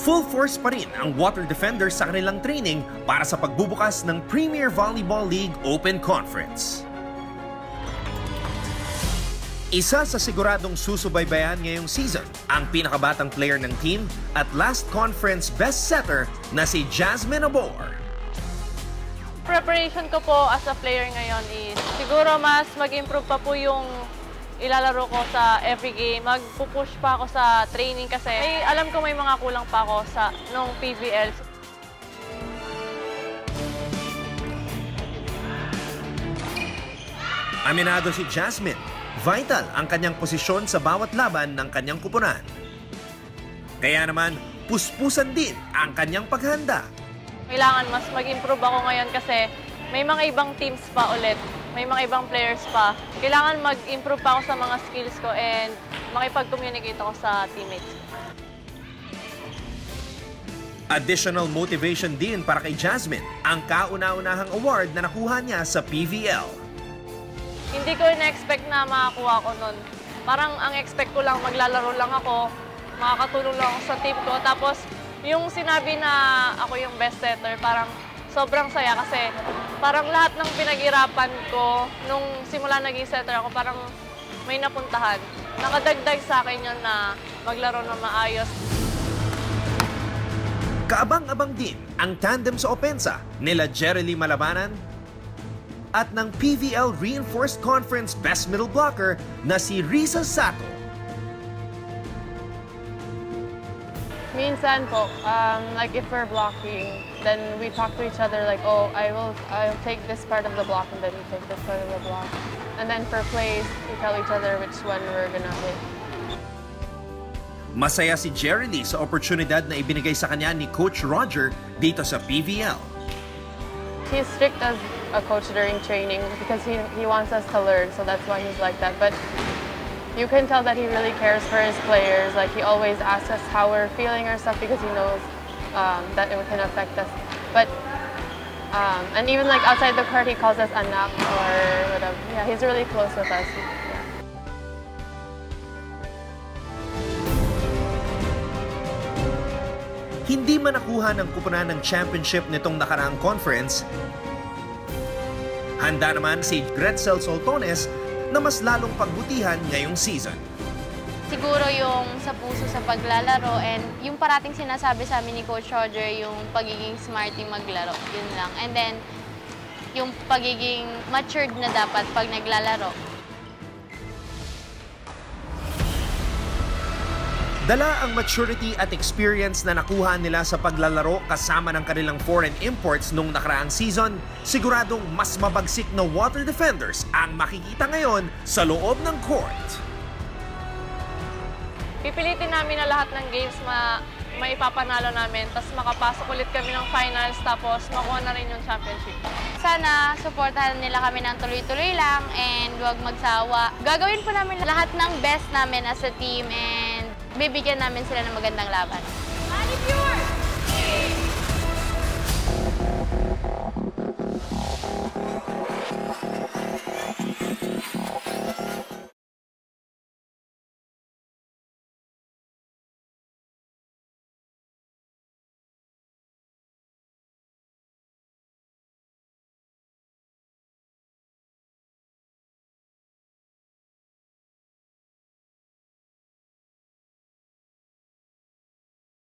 Full force pa rin ang Water Defenders sa kanilang training para sa pagbubukas ng Premier Volleyball League Open Conference. Isa sa siguradong susubaybayan ngayong season ang pinakabatang player ng team at last conference best setter na si Jasmine Abor. Preparation ko po as a player ngayon is siguro mas mag-improve pa po yung ilalaro ko sa every game. Magpupush pa ako sa training kasi alam ko may mga kulang pa ako sa nung PVL. Aminado si Jasmine, vital ang kanyang posisyon sa bawat laban ng kanyang kupunan. Kaya naman, puspusan din ang kanyang paghanda. Kailangan mas mag-improve ako ngayon kasi may mga ibang teams pa ulit. May mga ibang players pa. Kailangan mag-improve pa ako sa mga skills ko and makipag-communicate ako sa teammates. Additional motivation din para kay Jasmine ang kauna-unahang award na nakuha niya sa PVL. Hindi ko in-expect na makakuha ko nun. Parang ang expect ko lang, maglalaro lang ako, makakatulong lang ako sa team ko. Tapos yung sinabi na ako yung best setter, parang sobrang saya kasi parang lahat ng pinag-irapan ko nung simula naging setter ako, parang may napuntahan. Nakadagdag sa akin yun na maglaro na maayos. Kaabang-abang din ang tandem sa opensa nila Jerelie Malabanan at ng PVL Reinforced Conference Best Middle Blocker na si Risa Sato. Minsan po, like if we're blocking, then we talk to each other like, oh, I'll take this part of the block and then you take this part of the block. And then for plays, we tell each other which one we're gonna hit. Masaya si Jerelie sa oportunidad na ibinigay sa kanya ni Coach Roger dito sa PVL. He's strict as a coach during training because he wants us to learn, so that's why he's like that. But you can tell that he really cares for his players. Like he always asks us how we're feeling or stuff because he knows that it can affect us. But and even like outside the court, he calls us anak or whatever. Yeah, he's really close with us. Hindi man nakuha ng kupunan ng championship nitong nakaraang conference, handa naman si Gretzel Soltones na mas lalong pagbutihan ngayong season. Siguro yung sa puso sa paglalaro and yung parating sinasabi sa amin ni Coach Roger, yung pagiging smarty maglaro, yun lang. And then, yung pagiging matured na dapat pag naglalaro. Dala ang maturity at experience na nakuha nila sa paglalaro kasama ng kanilang foreign imports nung nakaraang season, siguradong mas mabagsik na Water Defenders ang makikita ngayon sa loob ng court. Pipilitin namin na lahat ng games maipapanalo namin, tapos makapasok ulit kami ng finals, tapos makuha na rin yung championship. Sana supportahan nila kami ng tuloy-tuloy lang and huwag magsawa. Gagawin po namin lahat ng best namin as a team and bibigyan namin sila ng magandang laban.